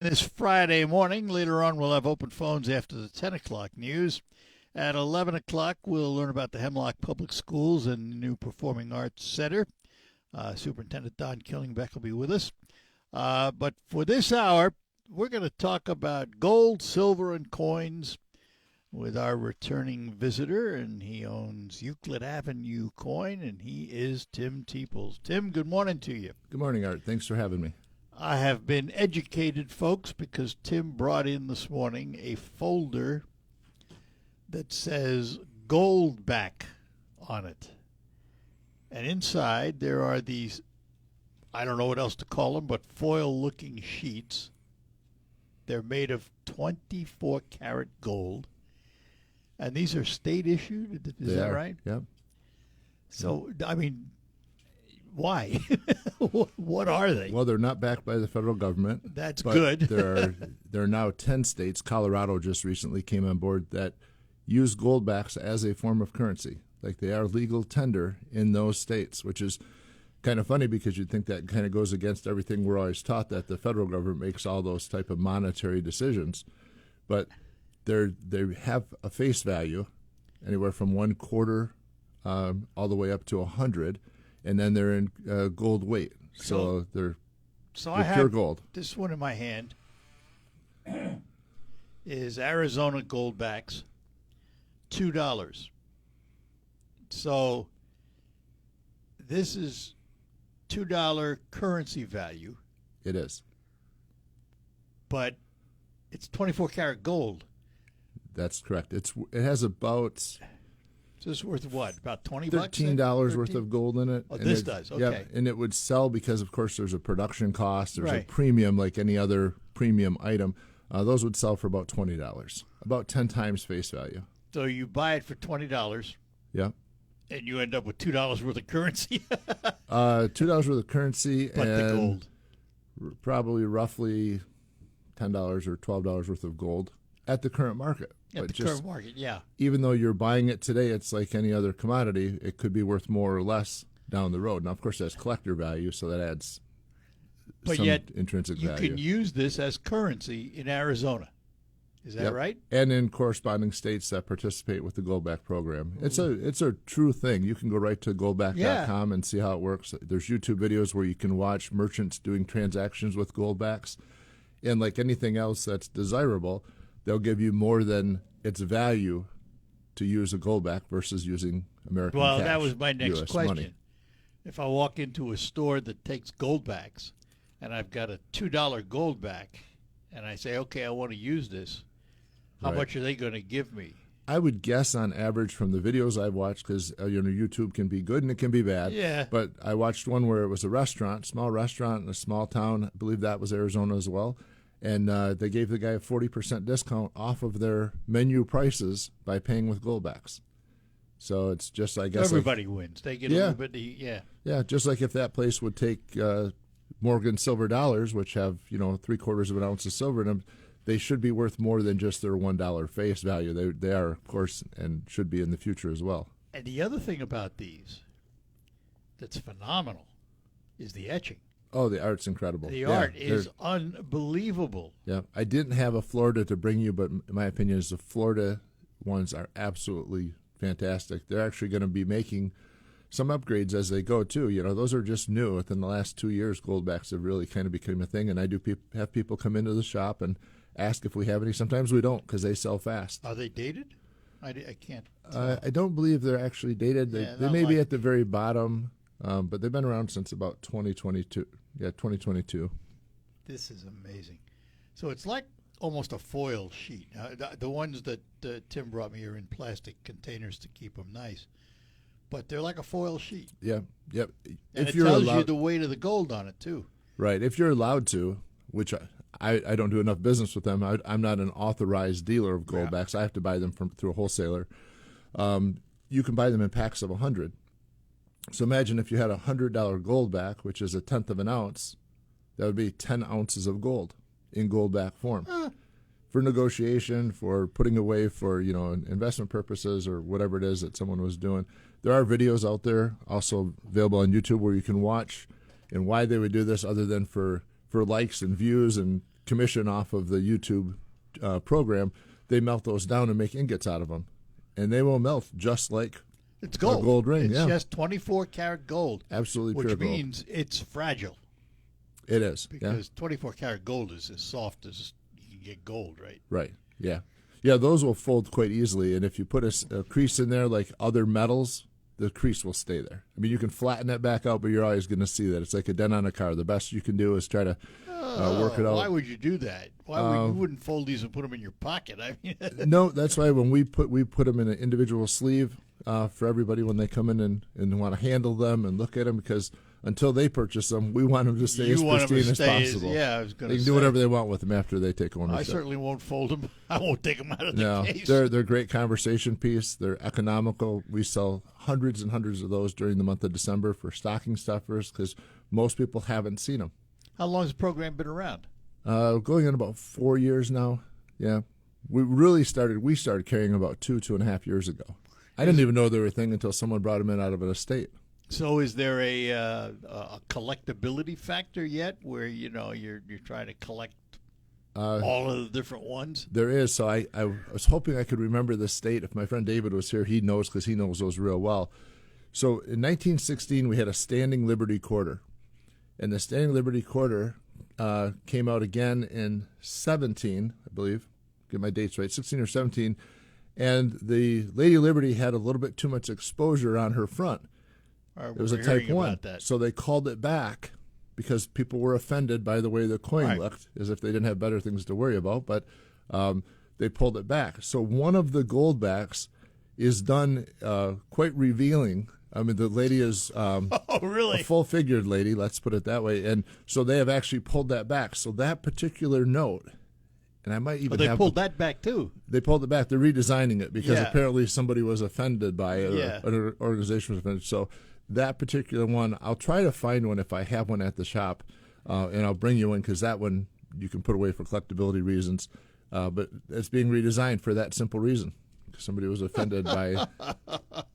This Friday morning. Later on, we'll have open phones after the 10 o'clock news. At 11 o'clock, we'll learn about the Hemlock Public Schools and the new Performing Arts Center. Superintendent Don Killingbeck will be with us. But for this hour, we're going to talk about gold, silver, and coins with our returning visitor, and he owns Euclid Avenue Coin, and he is Tim Teeples. Tim, good morning to you. Good morning, Art. Thanks for having me. I have been educated, folks, because Tim brought in this morning a folder that says Goldback on it. And inside there are these, I don't know what else to call them, but foil-looking sheets. They're made of 24 karat gold. And these are state issued? Is that right? Yep. So, I mean, why? What are they? Well, they're not backed by the federal government. That's but good. there are now 10 states. Colorado just recently came on board that use goldbacks as a form of currency. Like they are legal tender in those states, which is kind of funny because you'd think that kind of goes against everything we're always taught, that the federal government makes all those type of monetary decisions. But they have a face value anywhere from 1/4 all the way up to 100. And then they're in gold weight, so they're I pure have gold. This one in my hand is Arizona Goldbacks, $2. So this is $2 currency value, It is. but it's 24 karat gold. That's correct. It has about So this is worth what? About $20? $13 worth of gold in it. Oh, and this does. Okay. Yeah, and it would sell because, of course, there's a production cost. There's a Right. premium like any other premium item. Those would sell for about $20, about 10 times face value. So you buy it for $20, Yeah. and you end up with $2 worth of currency. $2 worth of currency But the and gold. probably roughly $10 or $12 worth of gold at the current market. At the current market, yeah. Even though you're buying it today, it's like any other commodity. It could be worth more or less down the road. Now, of course, that's collector value, so that adds But some yet intrinsic you value. can use this as currency in Arizona. Is that Yep. right? And in corresponding states that participate with the Goldback program. It's a true thing. You can go right to goldback.com and see how it works. There's YouTube videos where you can watch merchants doing transactions with goldbacks. And like anything else that's desirable, they'll give you more than its value to use a goldback versus using American Well, cash, that was my next US question. money. If I walk into a store that takes goldbacks and I've got a $2 goldback and I say, okay, I want to use this, how Right. much are they going to give me? I would guess on average from the videos I've watched, because YouTube can be good and it can be bad. Yeah. But I watched one where it was a restaurant, small restaurant in a small town. I believe that was Arizona as well. And they gave the guy a 40% discount off of their menu prices by paying with goldbacks. So it's just, I guess, Everybody wins. They get a Yeah. little bit, yeah, just like if that place would take Morgan silver dollars, which have 3/4 of an ounce of silver in them, they should be worth more than just their $1 face value. They are, of course, and should be in the future as well. And the other thing about these that's phenomenal is the etching. Oh, the art's incredible. The Yeah, art is unbelievable. Yeah, I didn't have a Florida to bring you, but my opinion is the Florida ones are absolutely fantastic. They're actually going to be making some upgrades as they go too. Those are just new. Within the last 2 years, goldbacks have really kind of become a thing. And I do have people come into the shop and ask if we have any. Sometimes we don't because they sell fast. Are they dated? I can't. I don't believe they're actually dated. They not may be like- at the very bottom, but they've been around since about 2022. Yeah, 2022. This is amazing. So it's like almost a foil sheet. The ones that Tim brought me are in plastic containers to keep them nice, but they're like a foil sheet. Yeah, yep. And If it you're tells you allowed, the weight of the gold on it too. right? If you're allowed to, which I don't do enough business with them. I'm not an authorized dealer of goldbacks. I have to buy them through a wholesaler. You can buy them in packs of 100. So imagine if you had a $100 goldback, which is a tenth of an ounce, that would be 10 ounces of gold in goldback form. For negotiation, for putting away for investment purposes or whatever it is that someone was doing. There are videos out there also available on YouTube where you can watch and why they would do this other than for likes and views and commission off of the YouTube program, they melt those down and make ingots out of them, and they will melt just like It's gold. a gold ring. It's yeah, just 24 karat gold, absolutely which pure gold. means it's fragile It is. Yeah. because 24 karat gold is as soft as you can get gold, right? Right. Yeah. Yeah, those will fold quite easily, and if you put a crease in there like other metals, the crease will stay there. I mean, you can flatten that back out, but you're always going to see that. It's like a dent on a car. The best you can do is try to work it out. Why would you do that? You wouldn't fold these and put them in your pocket? I mean, No, that's why when we put them in an individual sleeve for everybody when they come in and want to handle them and look at them, because until they purchase them, we want them to stay as pristine as possible. Yeah, I was going They to can say. do whatever they want with them after they take ownership. I certainly won't fold them. I won't take them out of the No, case. they're a great conversation piece. They're economical. We sell hundreds and hundreds of those during the month of December for stocking stuffers because most people haven't seen them. How long has the program been around? Going on about 4 years now. Yeah, we started carrying about 2.5 years ago. I didn't even know they were a thing until someone brought them in out of an estate. So is there a collectability factor yet, where you're trying to collect all of the different ones? There is. So I was hoping I could remember the state. If my friend David was here, he knows because he knows those real well. So in 1916, we had a standing Liberty quarter. And the standing Liberty quarter came out again in 17, I believe. Get my dates right, 16 or 17. And the Lady Liberty had a little bit too much exposure on her front. It was a Type 1. So they called it back because people were offended by the way the coin looked, as if they didn't have better things to worry about. But they pulled it back. So one of the gold backs is done quite revealing. I mean, the lady is really? a full-figured lady, let's put it that way. And so they have actually pulled that back. So that particular note, and I might even they pulled that back, too. They pulled it back. They're redesigning it because Yeah. apparently somebody was offended by it, Yeah. or an organization was offended. So that particular one, I'll try to find one if I have one at the shop, and I'll bring you one because that one you can put away for collectability reasons. But it's being redesigned for that simple reason. Somebody was offended by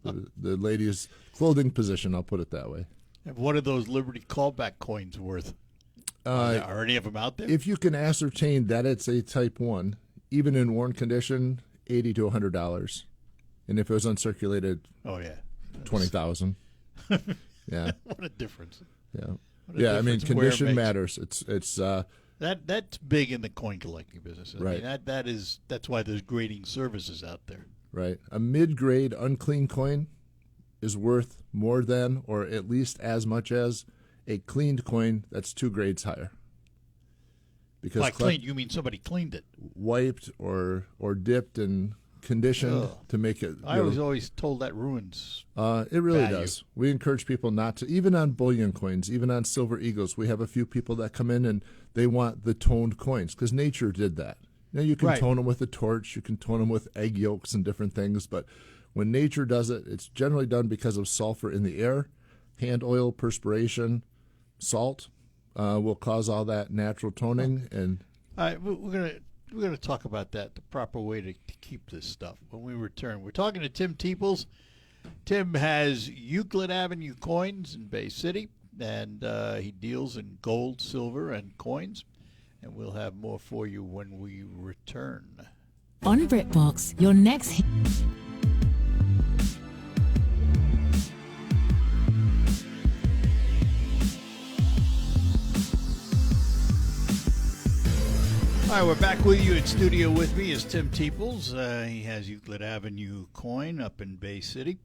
the lady's clothing position, I'll put it that way. And what are those Liberty callback coins worth? Are any of them out there? If you can ascertain that it's a Type 1, even in worn condition, $80 to $100. And if it was uncirculated, oh, yeah. $20,000. Yeah. What a difference. Yeah. What a Yeah, I mean, difference wear condition makes. matters. It's That's big in the coin collecting business. I Right. mean, that's why there's grading services out there. right. A mid-grade unclean coin is worth more than, or at least as much as, a cleaned coin that's 2 grades higher. Because By cleaned, you mean somebody cleaned it. wiped or dipped and conditioned Ugh. to make it. I was always told that ruins. It really value. does. We encourage people not to, even on bullion coins, even on silver eagles. We have a few people that come in and they want the toned coins because nature did that. You can Right. tone them with a torch, you can tone them with egg yolks and different things, but when nature does it, it's generally done because of sulfur in the air, hand oil, perspiration, salt will cause all that natural toning. And All right, we're gonna talk about that, the proper way to keep this stuff when we return. We're talking to Tim Teeples. Tim has Euclid Avenue Coins in Bay City, and he deals in gold, silver, and coins. And we'll have more for you when we return. On BritBox, your next hit. All right, we're back with you in studio. With me is Tim Teeples. He has Euclid Avenue Coin up in Bay City.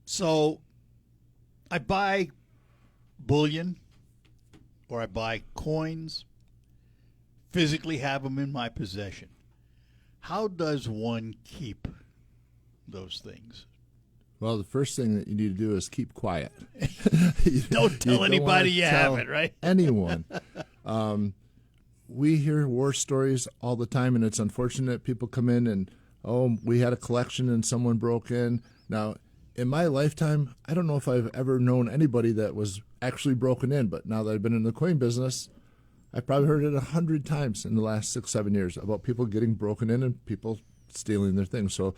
So I buy bullion or I buy coins, physically have them in my possession. How does one keep those things? well, the first thing that you need to do is keep quiet. Don't tell wanna anybody you have tell it, right? Anyone. We hear war stories all the time, and it's unfortunate. People come in and, oh, we had a collection and someone broke in. Now, in my lifetime, I don't know if I've ever known anybody that was actually broken in, but now that I've been in the coin business, I've probably heard it 100 times in the last 6-7 years about people getting broken in and people stealing their things. So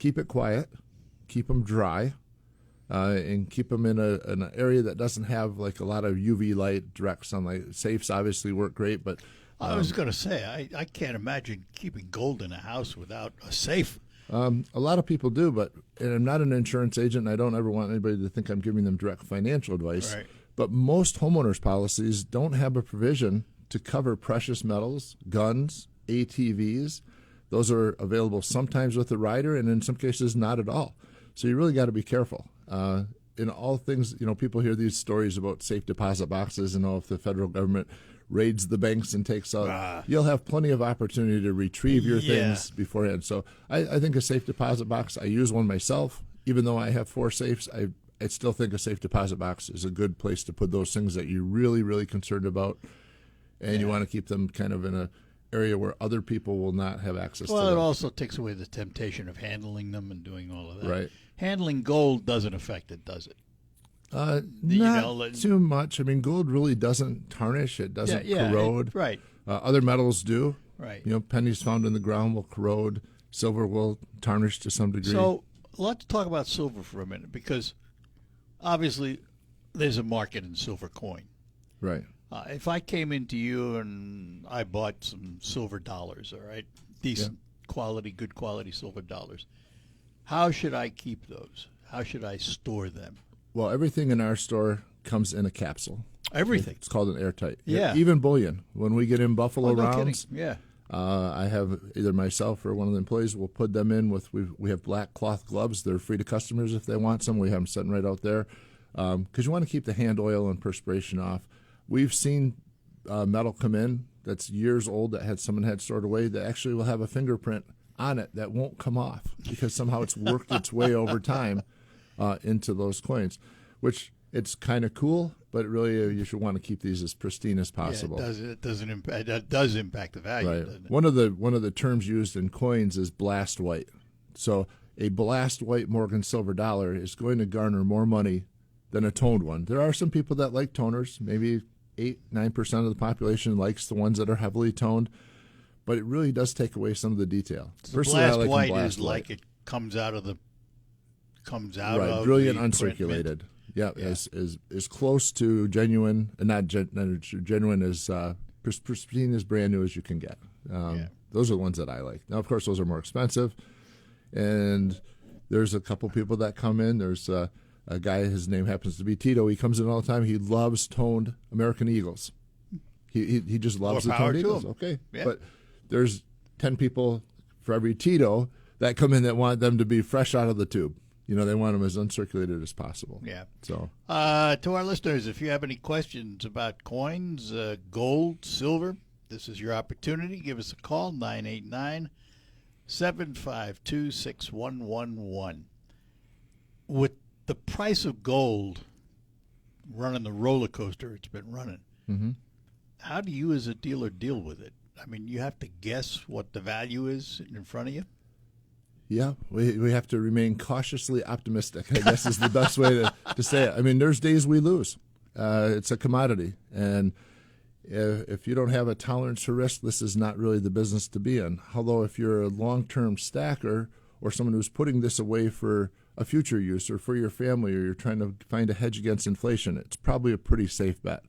keep it quiet, keep them dry, and keep them in an area that doesn't have like a lot of UV light, direct sunlight. Safes obviously work great, but I was going to say, I can't imagine keeping gold in a house without a safe. a lot of people do. But and I'm not an insurance agent, and I don't ever want anybody to think I'm giving them direct financial advice. Right. But most homeowners policies don't have a provision to cover precious metals, guns, ATVs. Those are available sometimes with the rider, and in some cases not at all. So you really got to be careful. In all things, people hear these stories about safe deposit boxes, and if the federal government raids the banks and takes out, you'll have plenty of opportunity to retrieve your things beforehand. So I think a safe deposit box, I use one myself. Even though I have 4 safes, I still think a safe deposit box is a good place to put those things that you're really, really concerned about, and you want to keep them kind of in a area where other people will not have access to them. Well, it also takes away the temptation of handling them and doing all of that. Right. Handling gold doesn't affect it, does it? Not too much. I mean, gold really doesn't tarnish. It doesn't corrode. Right. Other metals do. Right. Pennies found in the ground will corrode. Silver will tarnish to some degree. So let's talk about silver for a minute, because obviously there's a market in silver coin. Right. If I came into you and I bought some silver dollars, all right, decent quality, good quality silver dollars, how should I keep those? How should I store them? Well, everything in our store comes in a capsule. Everything. It's called an airtight. Yeah. Even bullion. When we get in Buffalo No rounds, kidding. Yeah. I have either myself or one of the employees will put them in with, we have black cloth gloves. They're free to customers if they want some. We have them sitting right out there because you want to keep the hand oil and perspiration off. We've seen metal come in that's years old that someone had stored away that actually will have a fingerprint on it that won't come off because somehow it's worked its way over time into those coins, which it's kind of cool, but really you should want to keep these as pristine as possible. Yeah, it does impact the value. Right. Doesn't it? One of the terms used in coins is blast white. So a blast white Morgan silver dollar is going to garner more money than a toned one. There are some people that like toners. Maybe 8-9% of the population likes the ones that are heavily toned, but it really does take away some of the detail. So blast white is like it comes out of right, brilliant the uncirculated. print. Yeah, is close to genuine, and not genuine as pristine as brand new as you can get. Those are the ones that I like. Now, of course, those are more expensive, and there's a couple people that come in. There's a guy, his name happens to be Tito. He comes in all the time. He loves toned American Eagles. He just loves the toned Eagles. Okay, yeah. But there's 10 people for every Tito that come in that want them to be fresh out of the tube. They want them as uncirculated as possible. Yeah. So, to our listeners, if you have any questions about coins, gold, silver, this is your opportunity. Give us a call, 989-752-6111. With the price of gold running the roller coaster it's been running, how do you as a dealer deal with it? I mean, you have to guess what the value is in front of you? yeah, we have to remain cautiously optimistic, I guess is the best way to say it. I mean, there's days we lose. It's a commodity. And if you don't have a tolerance for risk, this is not really the business to be in. Although if you're a long-term stacker or someone who's putting this away for a future use or for your family, or you're trying to find a hedge against inflation, it's probably a pretty safe bet.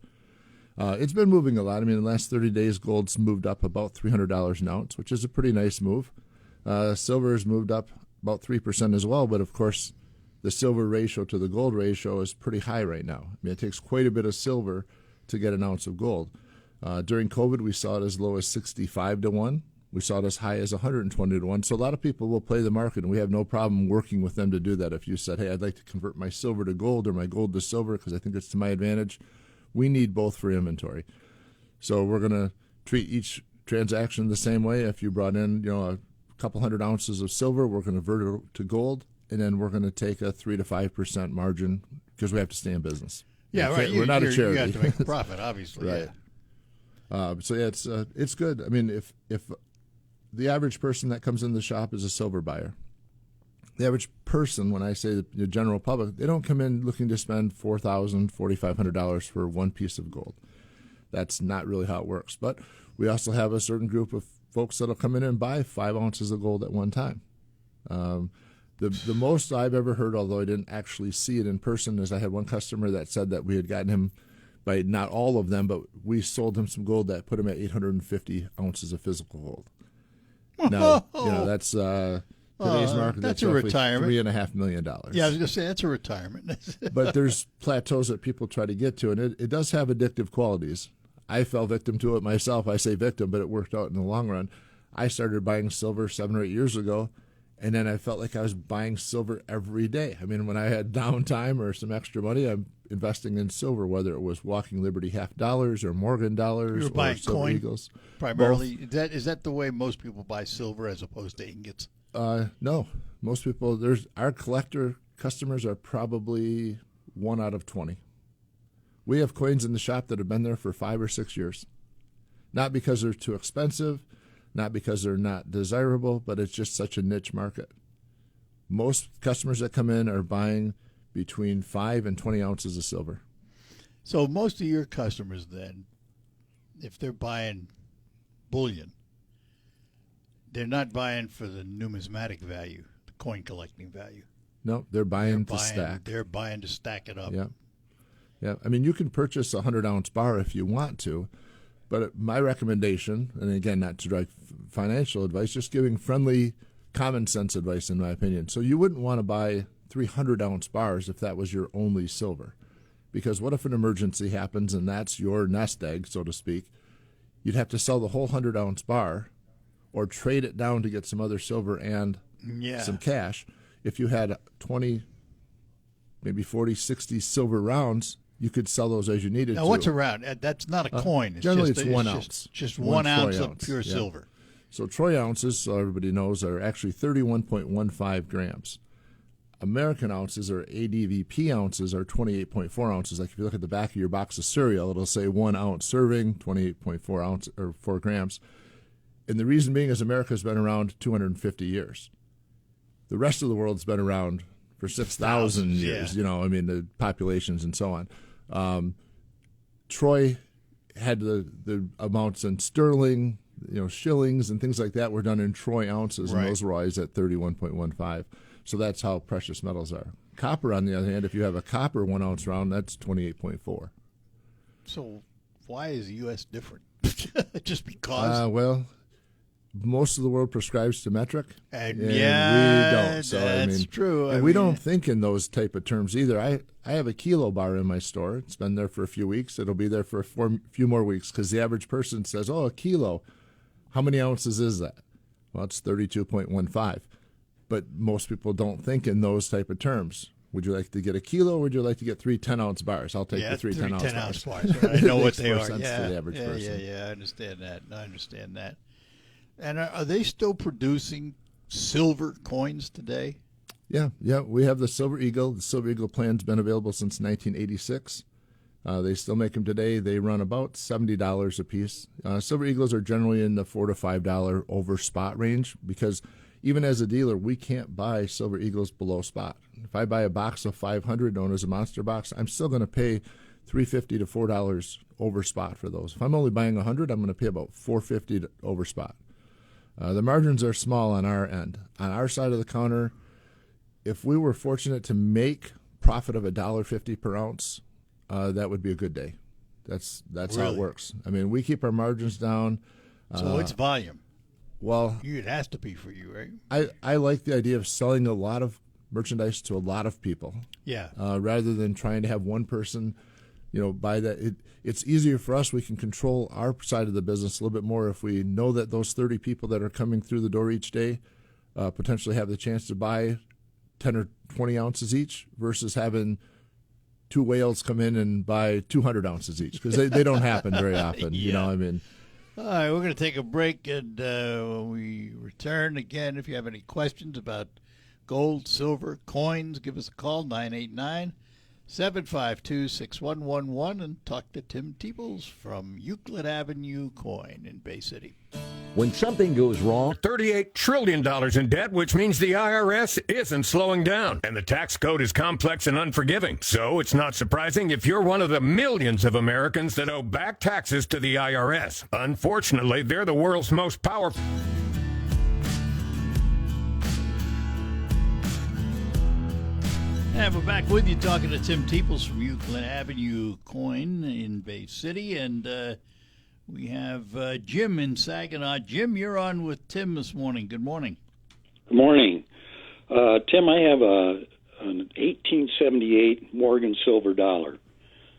It's been moving a lot. I mean, in the last 30 days, gold's moved up about $300 an ounce, which is a pretty nice move. Silver has moved up about 3% as well, but of course, the silver ratio to the gold ratio is pretty high right now. I mean, it takes quite a bit of silver to get an ounce of gold. During COVID, we saw it as low as 65 to 1. We saw it as high as 120 to 1. So a lot of people will play the market, and we have no problem working with them to do that. If you said, hey, I'd like to convert my silver to gold or my gold to silver because I think it's to my advantage, we need both for inventory. So we're going to treat each transaction the same way. If you brought in, a couple hundred ounces of silver, we're going to convert it to gold, and then we're going to take a 3 to 5% margin because we have to stay in business. Yeah, right. We're not a charity. You have to make a profit, obviously. Right. Yeah. So yeah, it's good. I mean, if the average person that comes in the shop is a silver buyer, the average person, when I say the general public, they don't come in looking to spend $4,000, $4,500 for one piece of gold. That's not really how it works. But we also have a certain group of folks that'll come in and buy 5 ounces of gold at one time. The most I've ever heard, although I didn't actually see it in person, is I had one customer that said that we had gotten him, by not all of them, but we sold him some gold that put him at 850 ounces of physical gold. Now, that's today's market. That's That's a roughly retirement. $3.5 million. Yeah, I was going to say that's a retirement. But there's plateaus that people try to get to, and it does have addictive qualities. I fell victim to it myself. I say victim, but it worked out in the long run. I started buying silver 7 or 8 years ago, and then I felt like I was buying silver every day. I mean, when I had downtime or some extra money, I'm investing in silver, whether it was Walking Liberty $50 or Morgan dollars You were buying or Silver coin Eagles. primarily. Is that the way most people buy silver as opposed to ingots? No, most people. Our collector customers are probably 1 out of 20. We have coins in the shop that have been there for 5 or 6 years, not because they're too expensive, not because they're not desirable, but it's just such a niche market. Most customers that come in are buying between 5 and 20 ounces of silver. So most of your customers then, if they're buying bullion, they're not buying for the numismatic value, the coin collecting value. No, they're buying to stack. They're buying to stack it up. Yeah. Yeah. I mean, you can purchase a 100-ounce bar if you want to, but my recommendation, and again, not to drive financial advice, just giving friendly, common sense advice, in my opinion. So you wouldn't want to buy 300-ounce bars if that was your only silver. Because what if an emergency happens and that's your nest egg, so to speak? You'd have to sell the whole 100-ounce bar or trade it down to get some other silver and some cash. If you had 20, maybe 40, 60 silver rounds, you could sell those as you needed to. Now, what's a round? That's not a coin. Generally, just it's 1 ounce. Just One 1 ounce troy of ounce. pure Yeah. silver. So troy ounces, so everybody knows, are actually 31.15 grams. American ounces, or ADVP ounces, are 28.4 ounces. Like if you look at the back of your box of cereal, it'll say 1 ounce serving, 28.4 ounce or 4 grams. And the reason being is America's been around 250 years. The rest of the world's been around for 6,000 years. Yeah. The populations and so on. Troy had the amounts in sterling, shillings and things like that were done in troy ounces, Right. and those were always at 31.15. So that's how precious metals are. Copper, on the other hand, if you have a copper 1 ounce round, that's 28.4. So why is the U.S. different? Just because? Well, most of the world prescribes to metric, And we yeah, don't. So that's true. And we don't think in those type of terms either. I have a kilo bar in my store. It's been there for a few weeks. It'll be there for a few more weeks because the average person says, "Oh, a kilo. How many ounces is that?" Well, it's 32.15. But most people don't think in those type of terms. Would you like to get a kilo, or would you like to get 3 10-ounce bars? I'll take the 3 10-ounce bars. bars. I know what Makes they more are. sense Yeah, to the average person. I understand that. And are they still producing silver coins today? Yeah. We have the Silver Eagle. The Silver Eagle plan's been available since 1986. They still make them today. They run about $70 a piece. Silver Eagles are generally in the $4 to $5 over spot range because even as a dealer, we can't buy Silver Eagles below spot. If I buy a box of 500, known as a monster box, I'm still going to pay $3.50 to $4 over spot for those. If I'm only buying 100, I'm going to pay about $4.50 over spot. The margins are small on our end. On our side of the counter, if we were fortunate to make profit of $1.50 per ounce, that would be a good day. That's how Really? it works. I mean, we keep our margins down. So it's volume. Well, It has to be for you, right? I like the idea of selling a lot of merchandise to a lot of people, Yeah. rather than trying to have one person, buy that. It's easier for us. We can control our side of the business a little bit more if we know that those 30 people that are coming through the door each day potentially have the chance to buy 10 or 20 ounces each versus having 2 whales come in and buy 200 ounces each because they don't happen very often. Yeah. All right, we're going to take a break, and when we return, again, if you have any questions about gold, silver, coins, give us a call, 989-752-6111, and talk to Tim Teebles from Euclid Avenue Coin in Bay City. When something goes wrong, $38 trillion in debt, which means the IRS isn't slowing down. And the tax code is complex and unforgiving. So it's not surprising if you're one of the millions of Americans that owe back taxes to the IRS. Unfortunately, they're the world's most powerful. And we're back with you talking to Tim Teeples from Euclid Avenue Coin in Bay City. And we have Jim in Saginaw. Jim, you're on with Tim this morning. Good morning. Good morning. Tim, I have an 1878 Morgan silver dollar.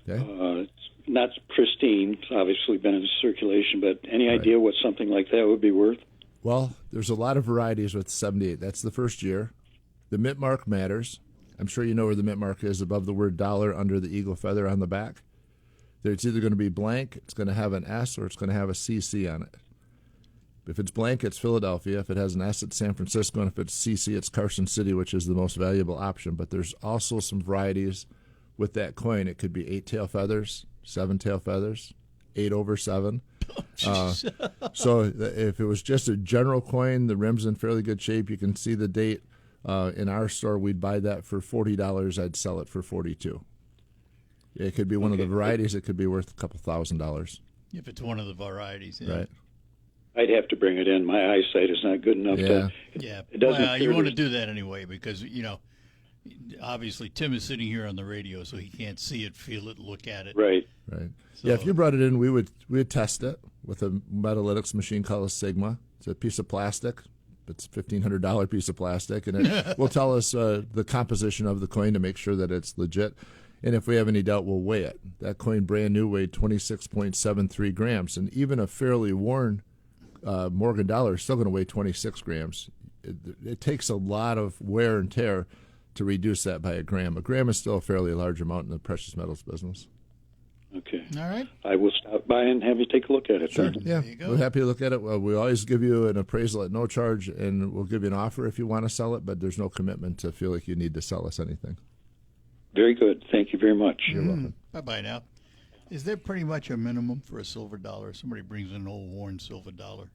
Okay. It's not pristine. It's obviously been in circulation, but any idea what something like that would be worth? Well, there's a lot of varieties with 78. That's the first year. The mint mark matters. I'm sure you know where the mint mark is, above the word dollar, under the eagle feather on the back. It's either going to be blank, it's going to have an S, or it's going to have a CC on it. If it's blank, it's Philadelphia. If it has an S, it's San Francisco. And if it's CC, it's Carson City, which is the most valuable option. But there's also some varieties with that coin. It could be 8-tail feathers, 7-tail feathers, 8 over 7. So if it was just a general coin, the rim's in fairly good shape. You can see the date. In our store, we'd buy that for $40. I'd sell it for $42. It could be one of the varieties. It could be worth a couple $1,000s. If it's one of the varieties, yeah. Right. I'd have to bring it in. My eyesight is not good enough to. Yeah. It doesn't Well, you appear want to there's- do that anyway because, obviously Tim is sitting here on the radio, so he can't see it, feel it, look at it. Right. Right. So- Yeah, if you brought it in, we'd test it with a Metalytics machine called a Sigma. It's a piece of plastic. It's a $1,500 piece of plastic, and it will tell us the composition of the coin to make sure that it's legit. And if we have any doubt, we'll weigh it. That coin, brand new, weighed 26.73 grams, and even a fairly worn Morgan dollar is still going to weigh 26 grams. It takes a lot of wear and tear to reduce that by a gram. A gram is still a fairly large amount in the precious metals business. Okay. All right. I will stop by and have you take a look at it. Sure. then. Yeah, There you go. we're happy to look at it. Well, we always give you an appraisal at no charge, and we'll give you an offer if you want to sell it, but there's no commitment to feel like you need to sell us anything. Very good. Thank you very much. You're welcome. Bye-bye now. Is there pretty much a minimum for a silver dollar? Somebody brings an old worn silver dollar.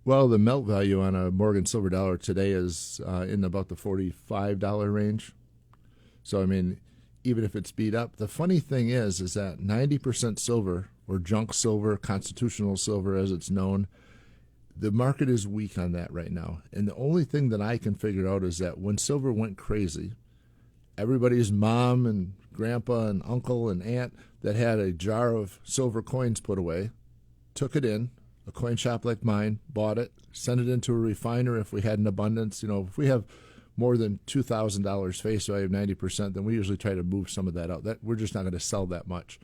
Well, the melt value on a Morgan silver dollar today is in about the $45 range. So, I mean, even if it's beat up, the funny thing is that 90% silver, or junk silver, constitutional silver as it's known, the market is weak on that right now. And the only thing that I can figure out is that when silver went crazy, everybody's mom and grandpa and uncle and aunt that had a jar of silver coins put away took it in, a coin shop like mine, bought it, sent it into a refiner if we had an abundance. If we have more than $2,000 face value of 90%, then we usually try to move some of that out. We're just not going to sell that much.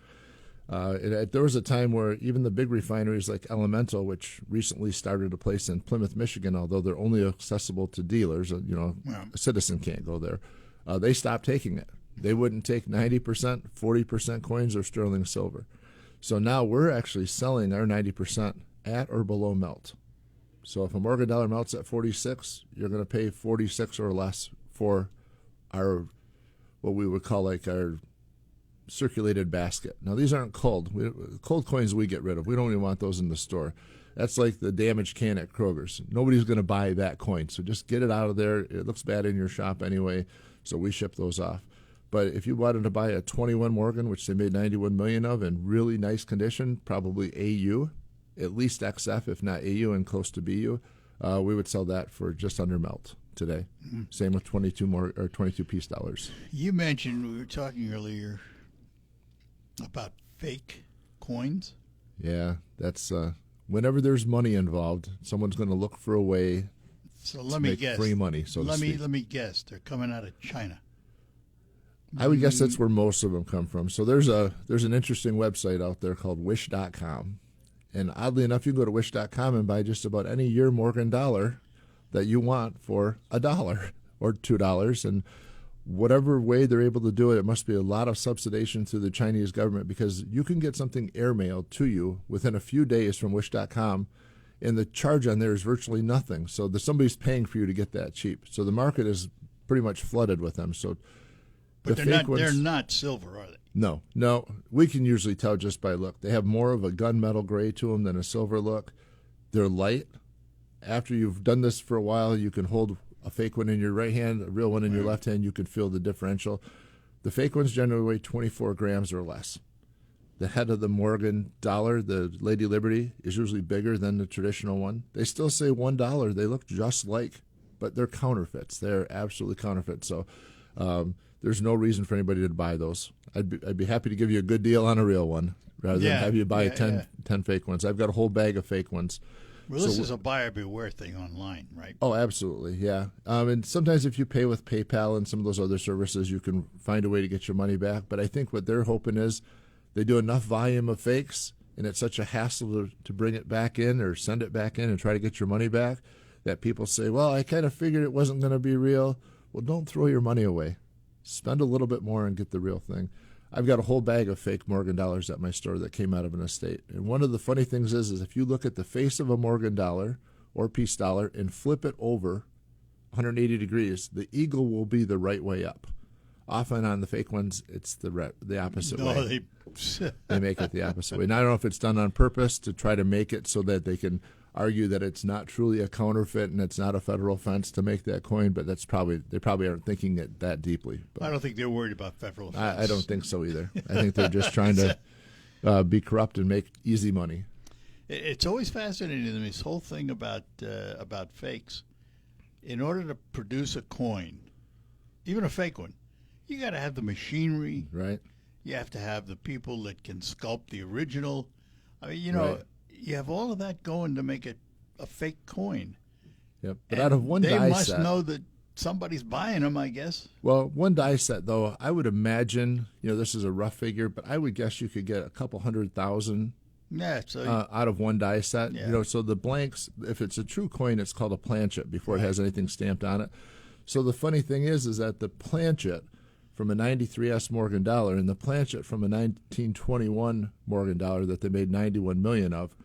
There was a time where even the big refineries like Elemental, which recently started a place in Plymouth, Michigan, although they're only accessible to dealers, a citizen can't go there, they stopped taking it. They wouldn't take 90%, 40% coins or sterling silver. So now we're actually selling our 90% at or below melt. So if a Morgan dollar melts at 46, you're going to pay 46 or less for our, what we would call like our circulated basket. Now, these aren't cold. Cold coins we get rid of. We don't even want those in the store. That's like the damaged can at Kroger's. Nobody's going to buy that coin. So just get it out of there. It looks bad in your shop anyway, so we ship those off. But if you wanted to buy a 21 Morgan, which they made 91 million of, in really nice condition, probably AU, at least XF, if not AU and close to BU, we would sell that for just under melt today. Mm-hmm. Same with 22 piece dollars. You mentioned, we were talking earlier about fake coins. Yeah, that's whenever there's money involved, someone's going to look for a way So to let me make guess. free money. So let to speak. me guess. They're coming out of China. I would guess that's where most of them come from. So there's an interesting website out there called Wish.com. And oddly enough, you can go to Wish.com and buy just about any year Morgan dollar that you want for $1 or $2. And whatever way they're able to do it, it must be a lot of subsidization through the Chinese government, because you can get something airmailed to you within a few days from Wish.com, and the charge on there is virtually nothing. So somebody's paying for you to get that cheap. So the market is pretty much flooded with them. So But the they're fake not. They're ones- not silver, are they? No. We can usually tell just by look. They have more of a gunmetal gray to them than a silver look. They're light. After you've done this for a while, you can hold a fake one in your right hand, a real one in your left hand. You can feel the differential. The fake ones generally weigh 24 grams or less. The head of the Morgan dollar, the Lady Liberty, is usually bigger than the traditional one. They still say $1. They look just like, but they're counterfeits. They're absolutely counterfeit. So There's no reason for anybody to buy those. I'd be happy to give you a good deal on a real one rather than have you buy 10 fake ones. I've got a whole bag of fake ones. Well, this is a buyer beware thing online, right? Oh, absolutely, yeah. And sometimes if you pay with PayPal and some of those other services, you can find a way to get your money back. But I think what they're hoping is they do enough volume of fakes, and it's such a hassle to bring it back in or send it back in and try to get your money back that people say, well, I kind of figured it wasn't going to be real. Well, don't throw your money away. Spend a little bit more and get the real thing. I've got a whole bag of fake Morgan dollars at my store that came out of an estate. And one of the funny things is if you look at the face of a Morgan dollar or peace dollar and flip it over 180 degrees, the eagle will be the right way up. Often on the fake ones, it's the opposite way. They make it the opposite way. Now, I don't know if it's done on purpose to try to make it so that they can argue that it's not truly a counterfeit and it's not a federal offense to make that coin, but they probably aren't thinking it that deeply. But I don't think they're worried about federal offense. I don't think so either. I think they're just trying to be corrupt and make easy money. It's always fascinating to me, this whole thing about fakes. In order to produce a coin, even a fake one, you got to have the machinery. Right. You have to have the people that can sculpt the original. I mean, right. You have all of that going to make it a fake coin. Yep. But out of one die set, they must know that somebody's buying them, I guess. Well, one die set, though, I would imagine, this is a rough figure, but I would guess you could get a couple 100,000 out of one die set. Yeah. So the blanks, if it's a true coin, it's called a planchet before it has anything stamped on it. So the funny thing is that the planchet from a 93S Morgan dollar and the planchet from a 1921 Morgan dollar that they made 91 million of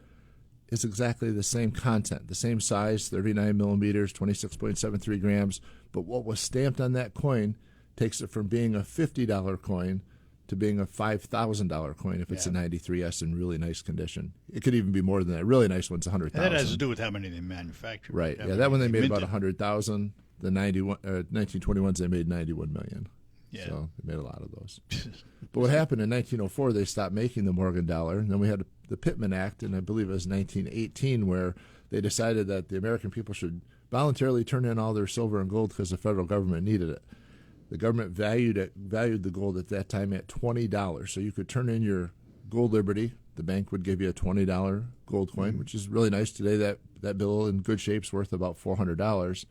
is exactly the same content, the same size, 39 millimeters, 26.73 grams. But what was stamped on that coin takes it from being a $50 coin to being a $5,000 coin if it's a 93S in really nice condition. It could even be more than that. A really nice one's 100,000. And that has to do with how many they manufacture. Right. Yeah, that one they made about 100,000. The 1921s they made 91 million. Yeah. So they made a lot of those. But what happened in 1904, they stopped making the Morgan dollar, and then we had the Pittman Act, and I believe it was 1918, where they decided that the American people should voluntarily turn in all their silver and gold because the federal government needed it. The government valued the gold at that time at $20, so you could turn in your gold Liberty. The bank would give you a $20 gold coin, which is really nice today. That bill in good shape's worth about $400.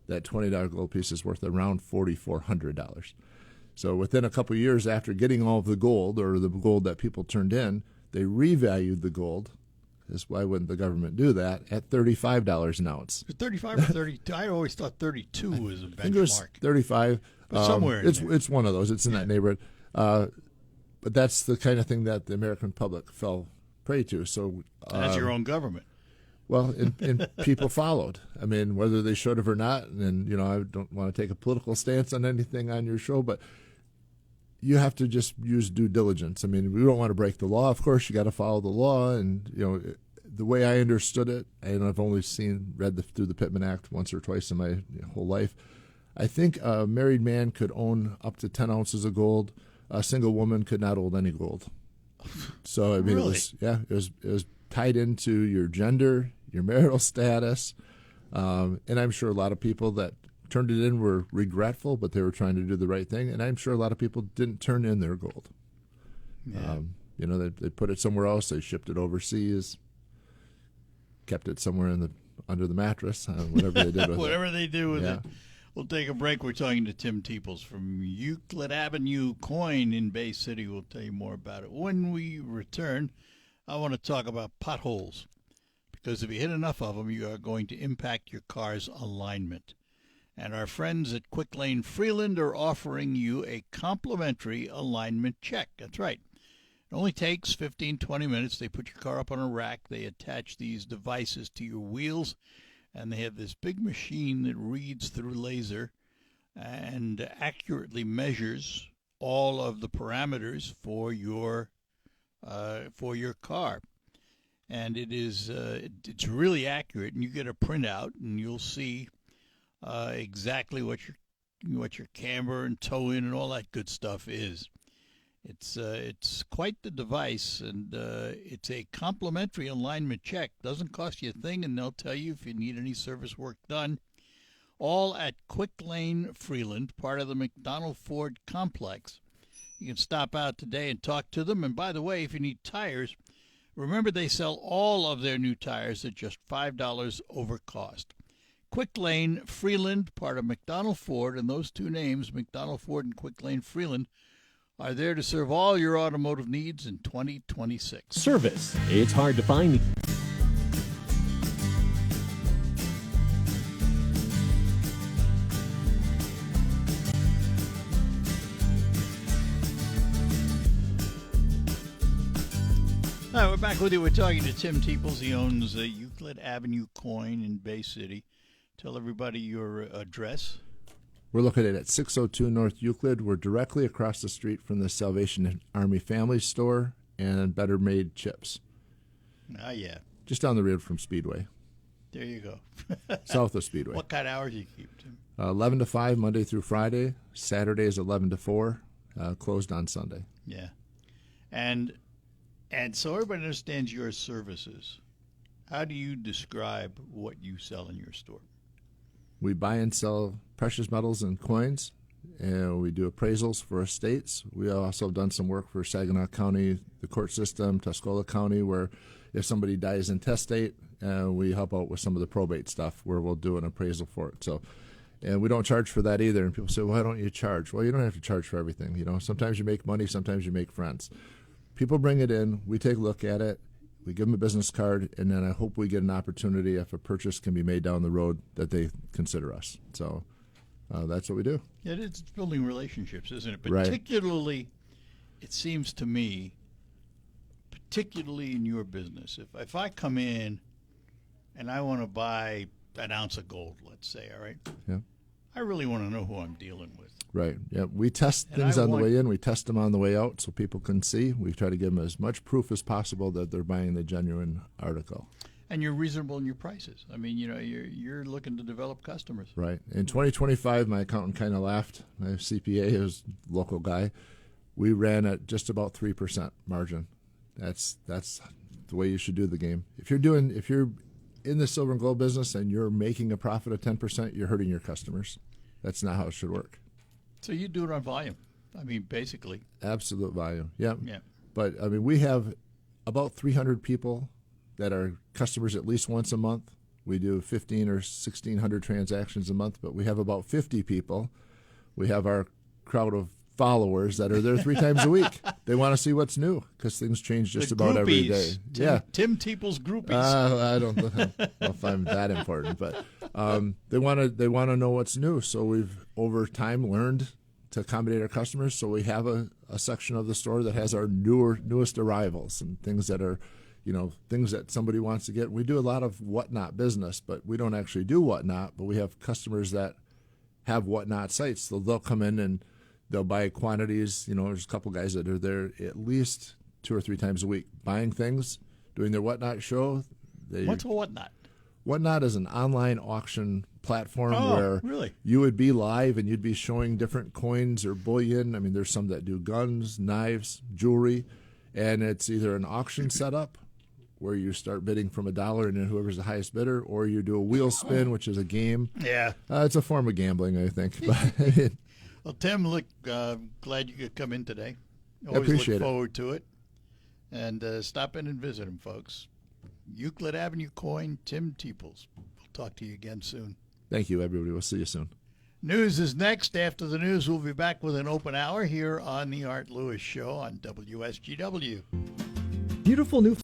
That $20 gold piece is worth around $4,400. So within a couple of years after getting all of the gold, or the gold that people turned in, they revalued the gold. That's why wouldn't the government do that at $35 an ounce? 35 or 32? I always thought 32 was a benchmark. I think it was 35. But somewhere in there. It's one of those. It's in that neighborhood. But that's the kind of thing that the American public fell prey to. So that's your own government. Well, and people followed. I mean, whether they should have or not, and I don't want to take a political stance on anything on your show, but you have to just use due diligence. I mean, we don't want to break the law. Of course, you got to follow the law, and the way I understood it, and I've only read through the Pittman Act once or twice in my whole life. I think a married man could own up to 10 ounces of gold. A single woman could not own any gold. So I mean, really? it was tied into your gender, your marital status, and I'm sure a lot of people that turned it in were regretful, but they were trying to do the right thing, and I'm sure a lot of people didn't turn in their gold. Yeah. They put it somewhere else. They shipped it overseas, kept it somewhere under the mattress, whatever they did with whatever they do with Yeah. it. We'll take a break. We're talking to Tim Teeples from Euclid Avenue Coin in Bay City. We'll tell you more about it. When we return, I want to talk about potholes, because if you hit enough of them, you are going to impact your car's alignment. And our friends at Quick Lane Freeland are offering you a complimentary alignment check. That's right. It only takes 15, 20 minutes. They put your car up on a rack. They attach these devices to your wheels, and they have this big machine that reads through laser and accurately measures all of the parameters for your car. And it's really accurate, and you get a printout, and you'll see exactly what your camber and tow in and all that good stuff is. It's quite the device, and it's a complimentary alignment check. Doesn't cost you a thing, and they'll tell you if you need any service work done. all at Quick Lane Freeland, part of the McDonald Ford complex. You can stop out today and talk to them. And by the way, if you need tires, remember they sell all of their new tires at just $5 over cost. Quick Lane Freeland, part of McDonald Ford, and those two names, McDonald Ford and Quick Lane Freeland, are there to serve all your automotive needs in 2026. Service. It's hard to find. All right, we're back with you. We're talking to Tim Teeples. He owns Euclid Avenue Coin in Bay City. Tell everybody your address. We're located at 602 North Euclid. We're directly across the street from the Salvation Army Family Store and Better Made Chips. Ah, yeah. Just down the road from Speedway. There you go. South of Speedway. What kind of hours do you keep, Tim? 11 to 5, Monday through Friday. Saturdays, 11 to 4. Closed on Sunday. Yeah. And so everybody understands your services. How do you describe what you sell in your store? We buy and sell precious metals and coins, and we do appraisals for estates. We also have done some work for Saginaw County, the court system, Tuscola County, where if somebody dies intestate, we help out with some of the probate stuff where we'll do an appraisal for it. So, and we don't charge for that either. And people say, why don't you charge? Well, you don't have to charge for everything. You know, sometimes you make money, sometimes you make friends. People bring it in, we take a look at it, we give them a business card, and then I hope we get an opportunity if a purchase can be made down the road that they consider us. So that's what we do. It's building relationships, isn't it? Right. Particularly, it seems to me, particularly in your business, if I come in and I want to buy an ounce of gold, let's say, all right? Yeah. I really want to know who I'm dealing with. Right. Yeah. We test And things I on the want- way in. We test them on the way out so people can see. We try to give them as much proof as possible that they're buying the genuine article. And you're reasonable in your prices. I mean, you know, you're looking to develop customers. Right. In 2025, my accountant kind of laughed. My CPA is a local guy. We ran at just about 3% margin. That's the way you should do the game. If you're in the silver and gold business and you're making a profit of 10%, you're hurting your customers. That's not how it should work. So you do it on volume. I mean, basically. Absolute volume. Yeah. Yeah. But I mean, we have about 300 people that are customers at least once a month. We do 15 or 1,600 transactions a month, but we have about 50 people. We have our crowd of followers that are there 3 times a week. They want to see what's new because things change just The about every groupies. day. Tim Teeples groupies. I don't know if I'm that important, but they want to know what's new. So we've over time learned to accommodate our customers. So we have a section of the store that has our newest arrivals and things that are, you know, things that somebody wants to get. We do a lot of whatnot business, but we don't actually do whatnot. But we have customers that have whatnot sites, so they'll come in and they'll buy quantities. You know, there's a couple guys that are there at least 2 or 3 times a week buying things, doing their whatnot show. What's a whatnot? Whatnot is an online auction platform where really? you would be live and you'd be showing different coins or bullion. I mean, there's some that do guns, knives, jewelry, and it's either an auction setup where you start bidding from $1 and then whoever's the highest bidder, or you do a wheel spin, which is a game. Yeah. It's a form of gambling, I think. But Well, Tim, look, glad you could come in today. Appreciate look it. forward to it. And stop in and visit him, folks. Euclid Avenue Coin, Tim Teeples. We'll talk to you again soon. Thank you, everybody. We'll see you soon. News is next. After the news, we'll be back with an open hour here on the Art Lewis Show on WSGW. Beautiful new